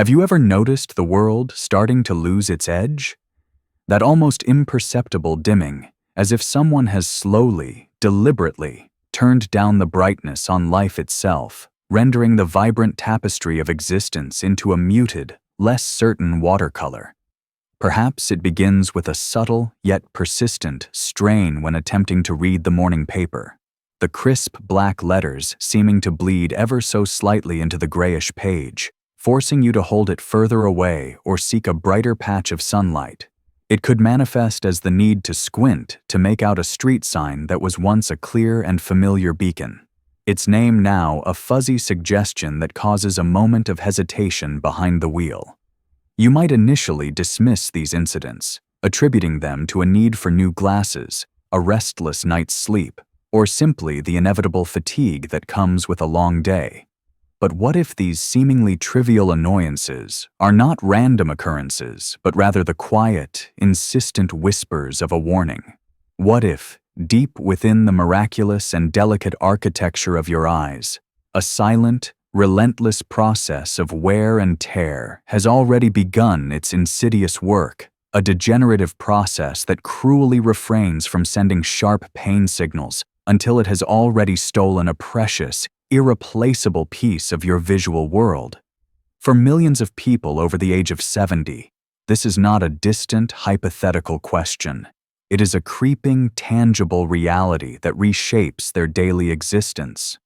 Have you ever noticed the world starting to lose its edge? That almost imperceptible dimming, as if someone has slowly, deliberately, turned down the brightness on life itself, rendering the vibrant tapestry of existence into a muted, less certain watercolor. Perhaps it begins with a subtle yet persistent strain when attempting to read the morning paper, the crisp black letters seeming to bleed ever so slightly into the grayish page, forcing you to hold it further away or seek a brighter patch of sunlight. It could manifest as the need to squint to make out a street sign that was once a clear and familiar beacon. Its name now a fuzzy suggestion that causes a moment of hesitation behind the wheel. You might initially dismiss these incidents, attributing them to a need for new glasses, a restless night's sleep, or simply the inevitable fatigue that comes with a long day. But what if these seemingly trivial annoyances are not random occurrences, but rather the quiet, insistent whispers of a warning? What if, deep within the miraculous and delicate architecture of your eyes, a silent, relentless process of wear and tear has already begun its insidious work, a degenerative process that cruelly refrains from sending sharp pain signals until it has already stolen a precious, irreplaceable piece of your visual world? For millions of people over the age of 70, this is not a distant, hypothetical question. It is a creeping, tangible reality that reshapes their daily existence.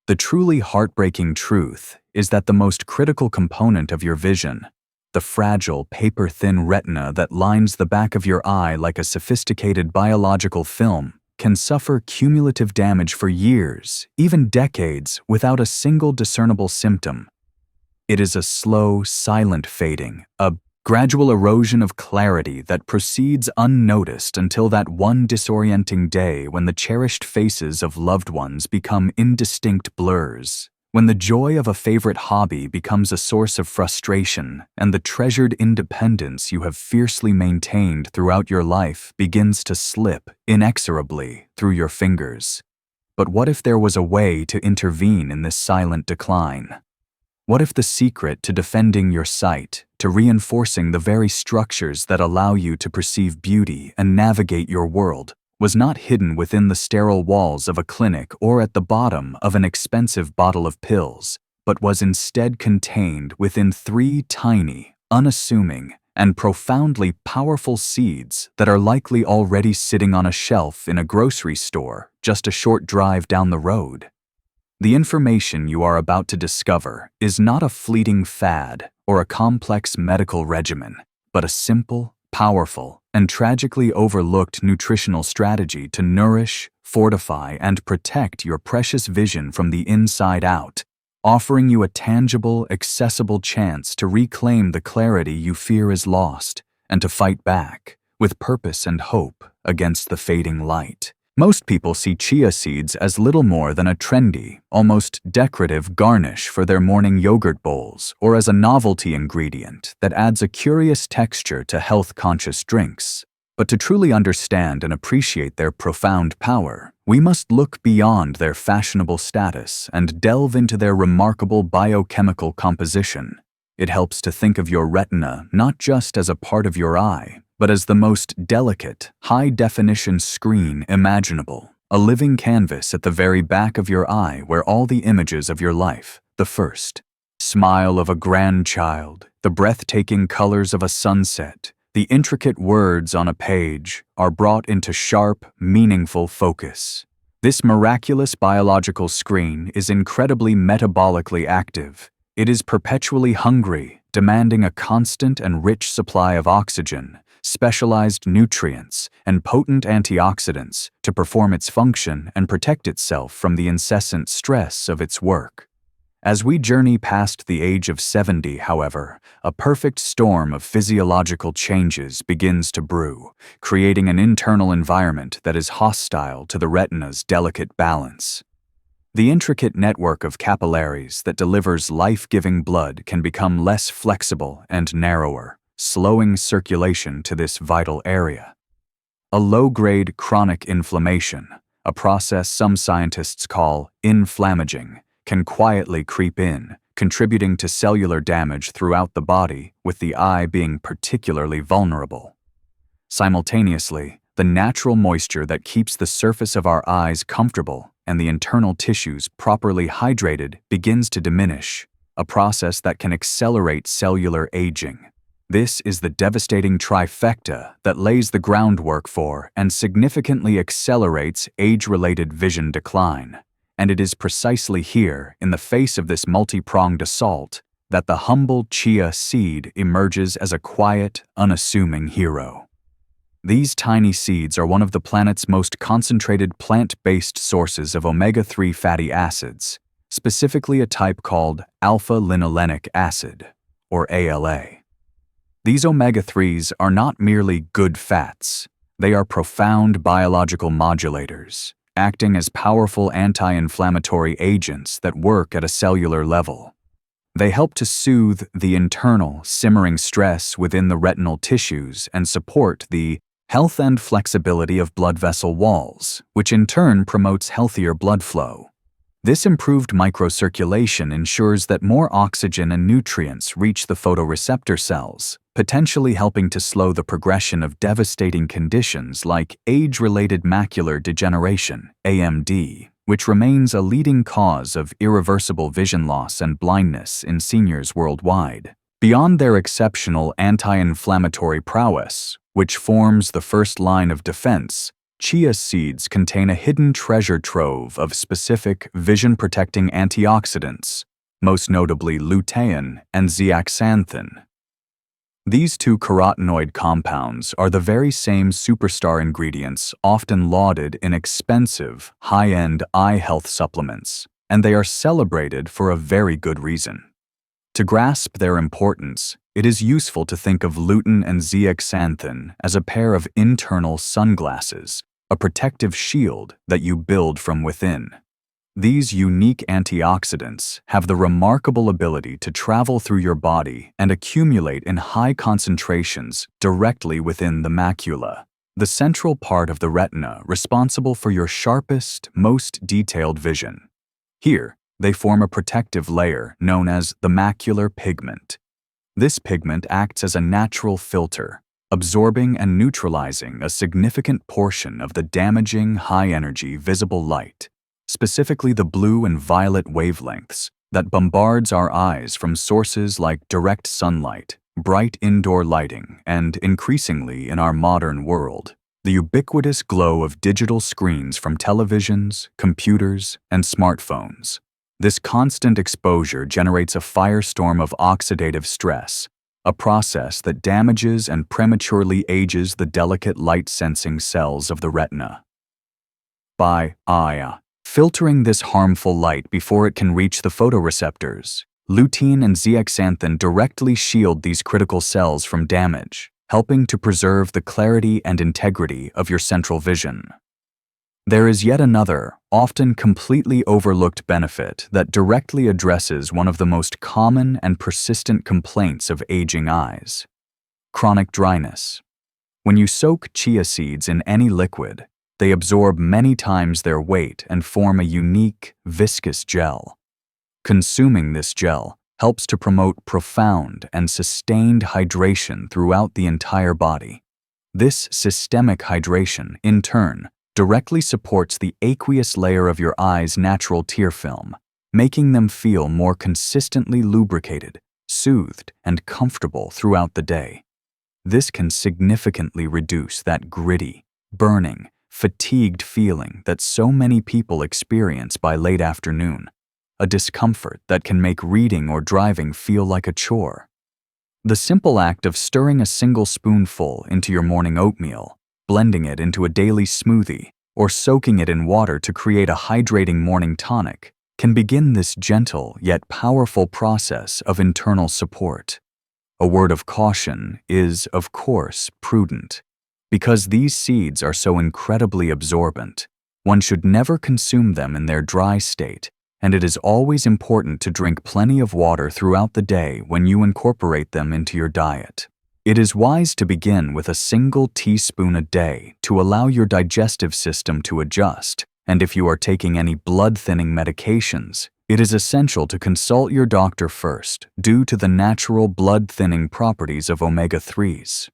The truly heartbreaking truth is that the most critical component of your vision, the fragile, paper-thin retina that lines the back of your eye like a sophisticated biological film, can suffer cumulative damage for years, even decades, without a single discernible symptom. It is a slow, silent fading, a gradual erosion of clarity that proceeds unnoticed until that one disorienting day when the cherished faces of loved ones become indistinct blurs, when the joy of a favorite hobby becomes a source of frustration and the treasured independence you have fiercely maintained throughout your life begins to slip inexorably through your fingers. But what if there was a way to intervene in this silent decline? What if the secret to defending your sight, to reinforcing the very structures that allow you to perceive beauty and navigate your world, was not hidden within the sterile walls of a clinic or at the bottom of an expensive bottle of pills, but was instead contained within 3 tiny, unassuming, and profoundly powerful seeds that are likely already sitting on a shelf in a grocery store just a short drive down the road? The information you are about to discover is not a fleeting fad or a complex medical regimen, but a simple, powerful, and tragically overlooked nutritional strategy to nourish, fortify, and protect your precious vision from the inside out, offering you a tangible, accessible chance to reclaim the clarity you fear is lost and to fight back, with purpose and hope, against the fading light. Most people see chia seeds as little more than a trendy, almost decorative garnish for their morning yogurt bowls, or as a novelty ingredient that adds a curious texture to health-conscious drinks. But to truly understand and appreciate their profound power, we must look beyond their fashionable status and delve into their remarkable biochemical composition. It helps to think of your retina not just as a part of your eye, but as the most delicate, high-definition screen imaginable, a living canvas at the very back of your eye where all the images of your life, the first smile of a grandchild, the breathtaking colors of a sunset, the intricate words on a page, are brought into sharp, meaningful focus. This miraculous biological screen is incredibly metabolically active. It is perpetually hungry, demanding a constant and rich supply of oxygen, specialized nutrients, and potent antioxidants to perform its function and protect itself from the incessant stress of its work. As we journey past the age of 70, however, a perfect storm of physiological changes begins to brew, creating an internal environment that is hostile to the retina's delicate balance. The intricate network of capillaries that delivers life-giving blood can become less flexible and narrower, slowing circulation to this vital area. A low-grade chronic inflammation, a process some scientists call inflammaging, can quietly creep in, contributing to cellular damage throughout the body, with the eye being particularly vulnerable. Simultaneously, the natural moisture that keeps the surface of our eyes comfortable and the internal tissues properly hydrated begins to diminish, a process that can accelerate cellular aging. This is the devastating trifecta that lays the groundwork for and significantly accelerates age-related vision decline. And it is precisely here, in the face of this multi-pronged assault, that the humble chia seed emerges as a quiet, unassuming hero. These tiny seeds are one of the planet's most concentrated plant-based sources of omega-3 fatty acids, specifically a type called alpha-linolenic acid, or ALA. These omega-3s are not merely good fats, they are profound biological modulators, acting as powerful anti-inflammatory agents that work at a cellular level. They help to soothe the internal, simmering stress within the retinal tissues and support the health and flexibility of blood vessel walls, which in turn promotes healthier blood flow. This improved microcirculation ensures that more oxygen and nutrients reach the photoreceptor cells, potentially helping to slow the progression of devastating conditions like age-related macular degeneration, AMD, which remains a leading cause of irreversible vision loss and blindness in seniors worldwide. Beyond their exceptional anti-inflammatory prowess, which forms the first line of defense, chia seeds contain a hidden treasure trove of specific vision-protecting antioxidants, most notably lutein and zeaxanthin. These two carotenoid compounds are the very same superstar ingredients often lauded in expensive, high-end eye health supplements, and they are celebrated for a very good reason. To grasp their importance, it is useful to think of lutein and zeaxanthin as a pair of internal sunglasses, a protective shield that you build from within. These unique antioxidants have the remarkable ability to travel through your body and accumulate in high concentrations directly within the macula, the central part of the retina responsible for your sharpest, most detailed vision. Here, they form a protective layer known as the macular pigment. This pigment acts as a natural filter, absorbing and neutralizing a significant portion of the damaging high-energy visible light, specifically the blue and violet wavelengths that bombards our eyes from sources like direct sunlight, bright indoor lighting, and increasingly in our modern world, the ubiquitous glow of digital screens from televisions, computers, and smartphones. This constant exposure generates a firestorm of oxidative stress, a process that damages and prematurely ages the delicate light-sensing cells of the retina. By filtering this harmful light before it can reach the photoreceptors, lutein and zeaxanthin directly shield these critical cells from damage, helping to preserve the clarity and integrity of your central vision. There is yet another, often completely overlooked benefit that directly addresses one of the most common and persistent complaints of aging eyes: chronic dryness. When you soak chia seeds in any liquid, they absorb many times their weight and form a unique, viscous gel. Consuming this gel helps to promote profound and sustained hydration throughout the entire body. This systemic hydration, in turn, directly supports the aqueous layer of your eye's natural tear film, making them feel more consistently lubricated, soothed, and comfortable throughout the day. This can significantly reduce that gritty, burning, fatigued feeling that so many people experience by late afternoon, a discomfort that can make reading or driving feel like a chore. The simple act of stirring a single spoonful into your morning oatmeal, blending it into a daily smoothie, or soaking it in water to create a hydrating morning tonic can begin this gentle yet powerful process of internal support. A word of caution is, of course, prudent. Because these seeds are so incredibly absorbent, one should never consume them in their dry state, and it is always important to drink plenty of water throughout the day when you incorporate them into your diet. It is wise to begin with a single teaspoon a day to allow your digestive system to adjust, and if you are taking any blood-thinning medications, It is essential to consult your doctor first due to the natural blood-thinning properties of omega-3s.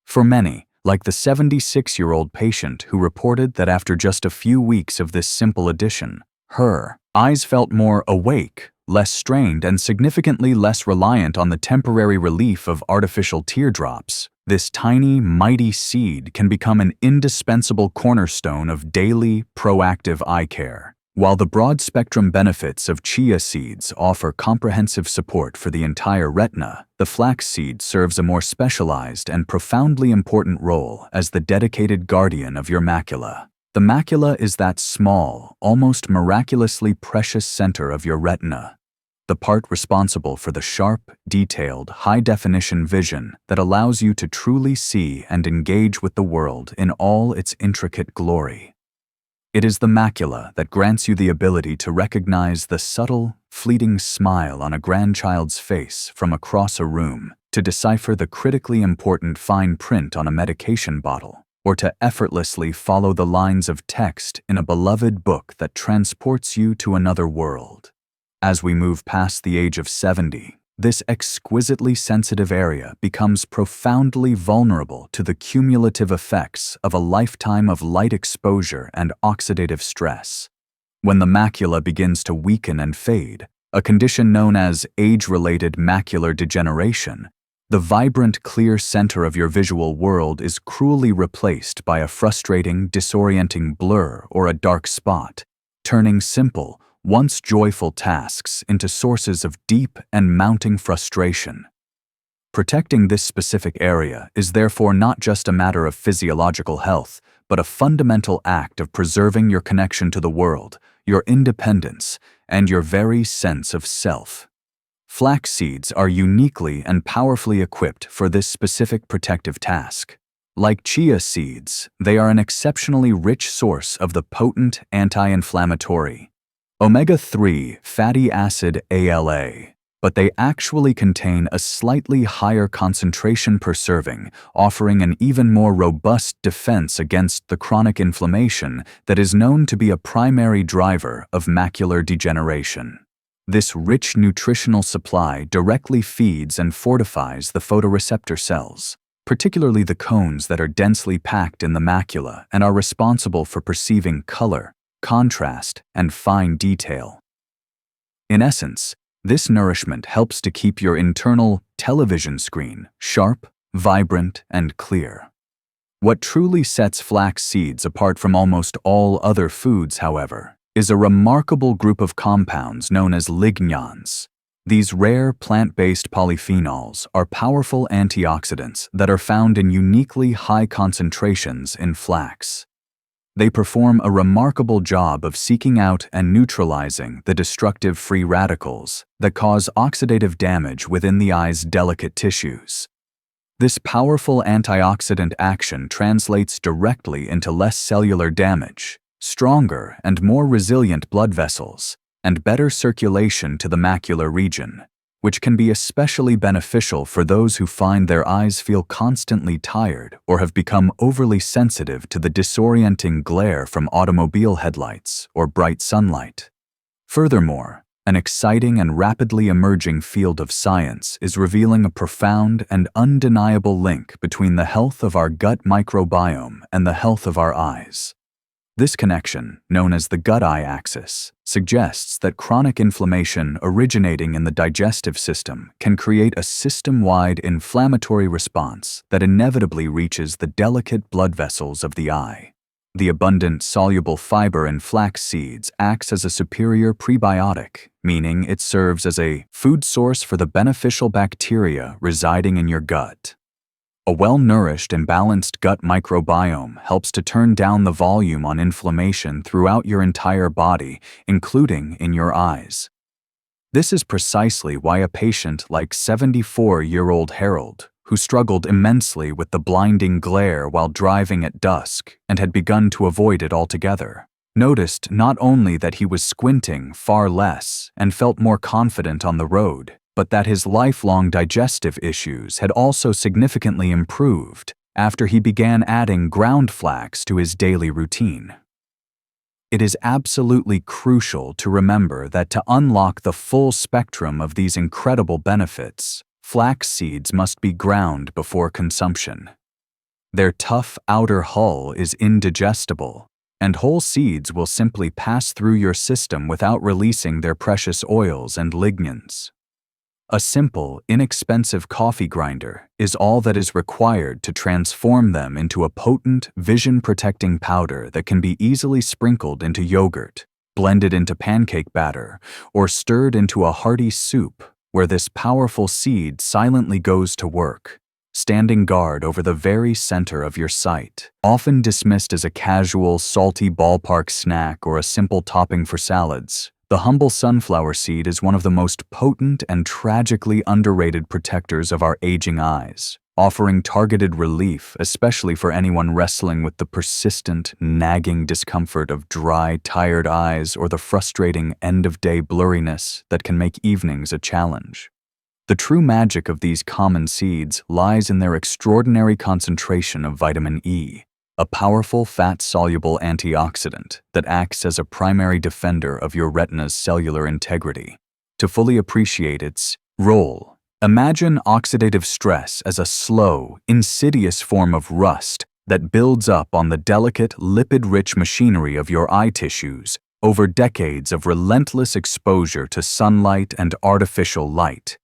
For many, like the 76-year-old patient who reported that after just a few weeks of this simple addition, her eyes felt more awake, less strained, and significantly less reliant on the temporary relief of artificial teardrops, this tiny, mighty seed can become an indispensable cornerstone of daily, proactive eye care. While the broad-spectrum benefits of chia seeds offer comprehensive support for the entire retina, the flax seed serves a more specialized and profoundly important role as the dedicated guardian of your macula. The macula is that small, almost miraculously precious center of your retina, the part responsible for the sharp, detailed, high-definition vision that allows you to truly see and engage with the world in all its intricate glory. It is the macula that grants you the ability to recognize the subtle, fleeting smile on a grandchild's face from across a room, to decipher the critically important fine print on a medication bottle, or to effortlessly follow the lines of text in a beloved book that transports you to another world. As we move past the age of 70, this exquisitely sensitive area becomes profoundly vulnerable to the cumulative effects of a lifetime of light exposure and oxidative stress. When the macula begins to weaken and fade, a condition known as age-related macular degeneration, the vibrant, clear center of your visual world is cruelly replaced by a frustrating, disorienting blur or a dark spot, turning simple, once joyful tasks into sources of deep and mounting frustration. Protecting this specific area is therefore not just a matter of physiological health, but a fundamental act of preserving your connection to the world, your independence, and your very sense of self. Flax seeds are uniquely and powerfully equipped for this specific protective task. Like chia seeds, they are an exceptionally rich source of the potent anti-inflammatory omega-3 fatty acid ALA, but they actually contain a slightly higher concentration per serving, offering an even more robust defense against the chronic inflammation that is known to be a primary driver of macular degeneration. This rich nutritional supply directly feeds and fortifies the photoreceptor cells, particularly the cones that are densely packed in the macula and are responsible for perceiving color, contrast, and fine detail. In essence, this nourishment helps to keep your internal television screen sharp, vibrant, and clear. What truly sets flax seeds apart from almost all other foods, however, is a remarkable group of compounds known as lignans. These rare plant-based polyphenols are powerful antioxidants that are found in uniquely high concentrations in flax. They perform a remarkable job of seeking out and neutralizing the destructive free radicals that cause oxidative damage within the eye's delicate tissues. This powerful antioxidant action translates directly into less cellular damage, stronger and more resilient blood vessels, and better circulation to the macular region, which can be especially beneficial for those who find their eyes feel constantly tired or have become overly sensitive to the disorienting glare from automobile headlights or bright sunlight. Furthermore, an exciting and rapidly emerging field of science is revealing a profound and undeniable link between the health of our gut microbiome and the health of our eyes. This connection, known as the gut-eye axis, suggests that chronic inflammation originating in the digestive system can create a system-wide inflammatory response that inevitably reaches the delicate blood vessels of the eye. The abundant soluble fiber in flax seeds acts as a superior prebiotic, meaning it serves as a food source for the beneficial bacteria residing in your gut. A well-nourished and balanced gut microbiome helps to turn down the volume on inflammation throughout your entire body, including in your eyes. This is precisely why a patient like 74-year-old Harold, who struggled immensely with the blinding glare while driving at dusk and had begun to avoid it altogether, noticed not only that he was squinting far less and felt more confident on the road, but that his lifelong digestive issues had also significantly improved after he began adding ground flax to his daily routine. It is absolutely crucial to remember that to unlock the full spectrum of these incredible benefits, flax seeds must be ground before consumption. Their tough outer hull is indigestible, and whole seeds will simply pass through your system without releasing their precious oils and lignans. A simple, inexpensive coffee grinder is all that is required to transform them into a potent, vision-protecting powder that can be easily sprinkled into yogurt, blended into pancake batter, or stirred into a hearty soup where this powerful seed silently goes to work, standing guard over the very center of your sight. Often dismissed as a casual, salty ballpark snack or a simple topping for salads, the humble sunflower seed is one of the most potent and tragically underrated protectors of our aging eyes, offering targeted relief especially for anyone wrestling with the persistent, nagging discomfort of dry, tired eyes or the frustrating end-of-day blurriness that can make evenings a challenge. The true magic of these common seeds lies in their extraordinary concentration of vitamin E, a powerful fat-soluble antioxidant that acts as a primary defender of your retina's cellular integrity. To fully appreciate its role, imagine oxidative stress as a slow, insidious form of rust that builds up on the delicate, lipid-rich machinery of your eye tissues over decades of relentless exposure to sunlight and artificial light.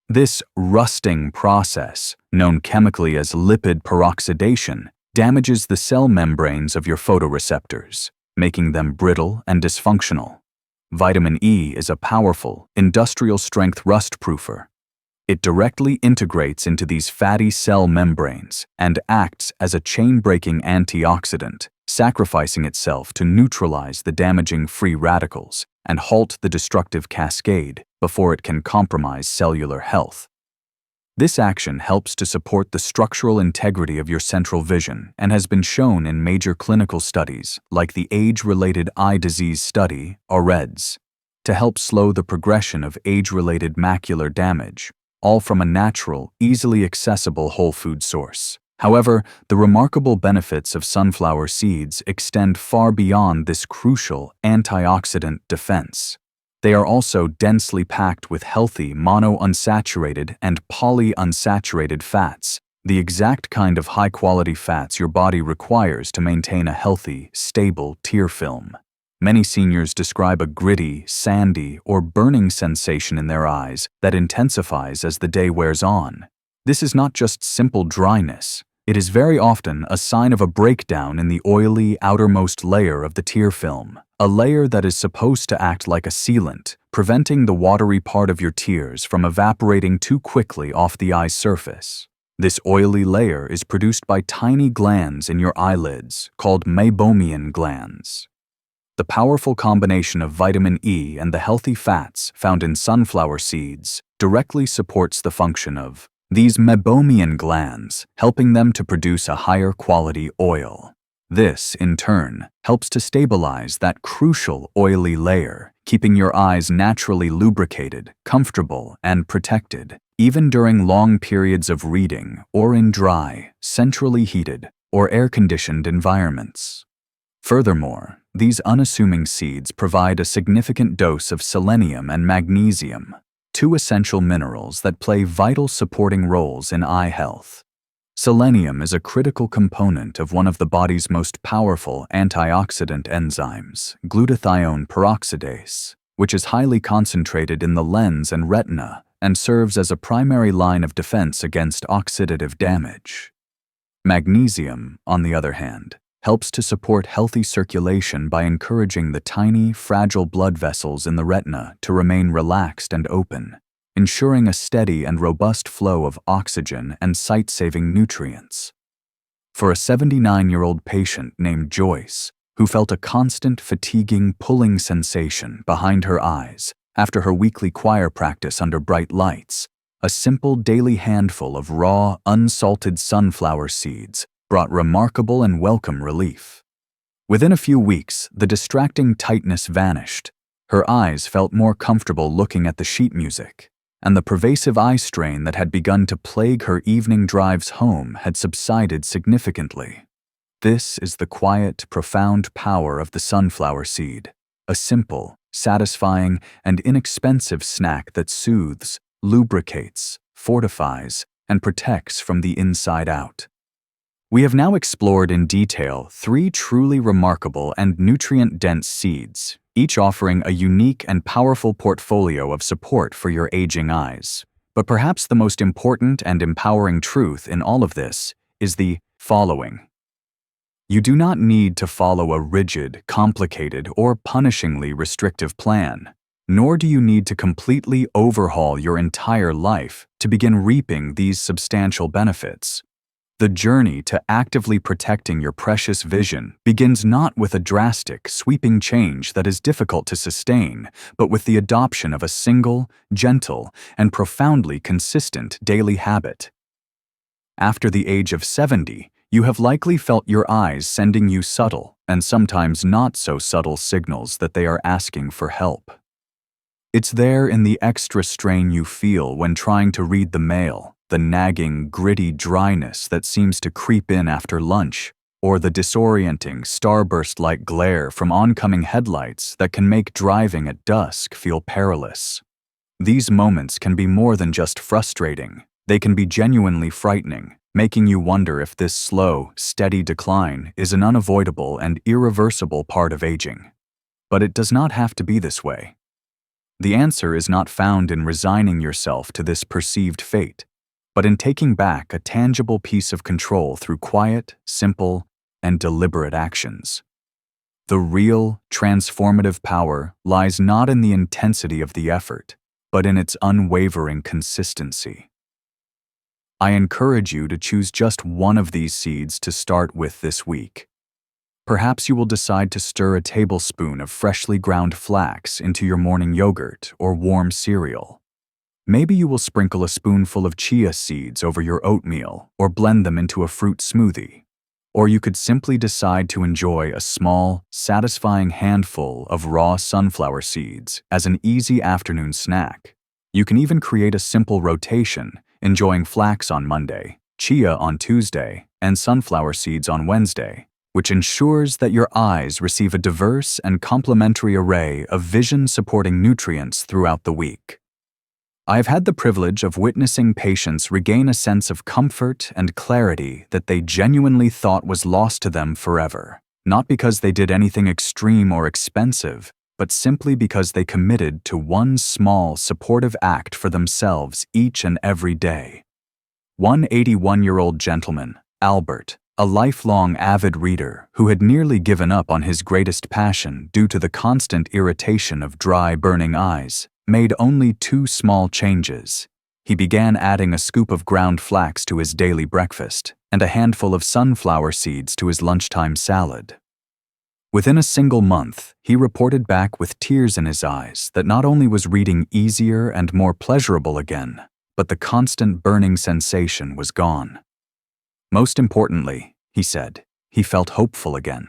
This rusting process, known chemically as lipid peroxidation, damages the cell membranes of your photoreceptors, making them brittle and dysfunctional. Vitamin E is a powerful, industrial-strength rust-proofer. It directly integrates into these fatty cell membranes and acts as a chain-breaking antioxidant, sacrificing itself to neutralize the damaging free radicals and halt the destructive cascade before it can compromise cellular health. This action helps to support the structural integrity of your central vision and has been shown in major clinical studies like the Age-Related Eye Disease Study, AREDS, to help slow the progression of age-related macular damage, all from a natural, easily accessible whole food source. However, the remarkable benefits of sunflower seeds extend far beyond this crucial antioxidant defense. They are also densely packed with healthy monounsaturated and polyunsaturated fats, the exact kind of high-quality fats your body requires to maintain a healthy, stable tear film. Many seniors describe a gritty, sandy, or burning sensation in their eyes that intensifies as the day wears on. This is not just simple dryness. It is very often a sign of a breakdown in the oily outermost layer of the tear film, a layer that is supposed to act like a sealant, preventing the watery part of your tears from evaporating too quickly off the eye's surface. This oily layer is produced by tiny glands in your eyelids called meibomian glands. The powerful combination of vitamin E and the healthy fats found in sunflower seeds directly supports the function of these meibomian glands, helping them to produce a higher quality oil. This, in turn, helps to stabilize that crucial oily layer, keeping your eyes naturally lubricated, comfortable, and protected, even during long periods of reading or in dry, centrally heated, or air-conditioned environments. Furthermore, these unassuming seeds provide a significant dose of selenium and magnesium, two essential minerals that play vital supporting roles in eye health. Selenium is a critical component of one of the body's most powerful antioxidant enzymes, glutathione peroxidase, which is highly concentrated in the lens and retina and serves as a primary line of defense against oxidative damage. Magnesium, on the other hand, helps to support healthy circulation by encouraging the tiny, fragile blood vessels in the retina to remain relaxed and open, ensuring a steady and robust flow of oxygen and sight-saving nutrients. For a 79-year-old patient named Joyce, who felt a constant fatiguing pulling sensation behind her eyes after her weekly choir practice under bright lights, a simple daily handful of raw, unsalted sunflower seeds brought remarkable and welcome relief. Within a few weeks, the distracting tightness vanished. Her eyes felt more comfortable looking at the sheet music, and the pervasive eye strain that had begun to plague her evening drives home had subsided significantly. This is the quiet, profound power of the sunflower seed, a simple, satisfying, and inexpensive snack that soothes, lubricates, fortifies, and protects from the inside out. We have now explored in detail 3 truly remarkable and nutrient-dense seeds, each offering a unique and powerful portfolio of support for your aging eyes. But perhaps the most important and empowering truth in all of this is the following. You do not need to follow a rigid, complicated, or punishingly restrictive plan, nor do you need to completely overhaul your entire life to begin reaping these substantial benefits. The journey to actively protecting your precious vision begins not with a drastic, sweeping change that is difficult to sustain, but with the adoption of a single, gentle, and profoundly consistent daily habit. After the age of 70, you have likely felt your eyes sending you subtle and sometimes not so subtle signals that they are asking for help. It's there in the extra strain you feel when trying to read the mail, the nagging, gritty dryness that seems to creep in after lunch, or the disorienting, starburst-like glare from oncoming headlights that can make driving at dusk feel perilous. These moments can be more than just frustrating. They can be genuinely frightening, making you wonder if this slow, steady decline is an unavoidable and irreversible part of aging. But it does not have to be this way. The answer is not found in resigning yourself to this perceived fate, but in taking back a tangible piece of control through quiet, simple, and deliberate actions. The real, transformative power lies not in the intensity of the effort, but in its unwavering consistency. I encourage you to choose just one of these seeds to start with this week. Perhaps you will decide to stir a tablespoon of freshly ground flax into your morning yogurt or warm cereal. Maybe you will sprinkle a spoonful of chia seeds over your oatmeal or blend them into a fruit smoothie. Or you could simply decide to enjoy a small, satisfying handful of raw sunflower seeds as an easy afternoon snack. You can even create a simple rotation, enjoying flax on Monday, chia on Tuesday, and sunflower seeds on Wednesday, which ensures that your eyes receive a diverse and complementary array of vision-supporting nutrients throughout the week. I have had the privilege of witnessing patients regain a sense of comfort and clarity that they genuinely thought was lost to them forever, not because they did anything extreme or expensive, but simply because they committed to one small, supportive act for themselves each and every day. One 81-year-old gentleman, Albert, a lifelong avid reader who had nearly given up on his greatest passion due to the constant irritation of dry, burning eyes, made only 2 small changes. He began adding a scoop of ground flax to his daily breakfast and a handful of sunflower seeds to his lunchtime salad. Within a single month, he reported back with tears in his eyes that not only was reading easier and more pleasurable again, but the constant burning sensation was gone. Most importantly, he said, he felt hopeful again.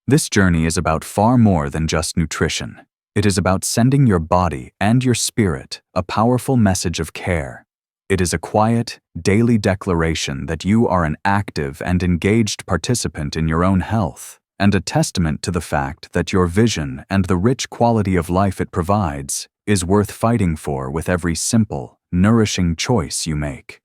This journey is about far more than just nutrition. It is about sending your body and your spirit a powerful message of care. It is a quiet, daily declaration that you are an active and engaged participant in your own health, and a testament to the fact that your vision and the rich quality of life it provides is worth fighting for with every simple, nourishing choice you make.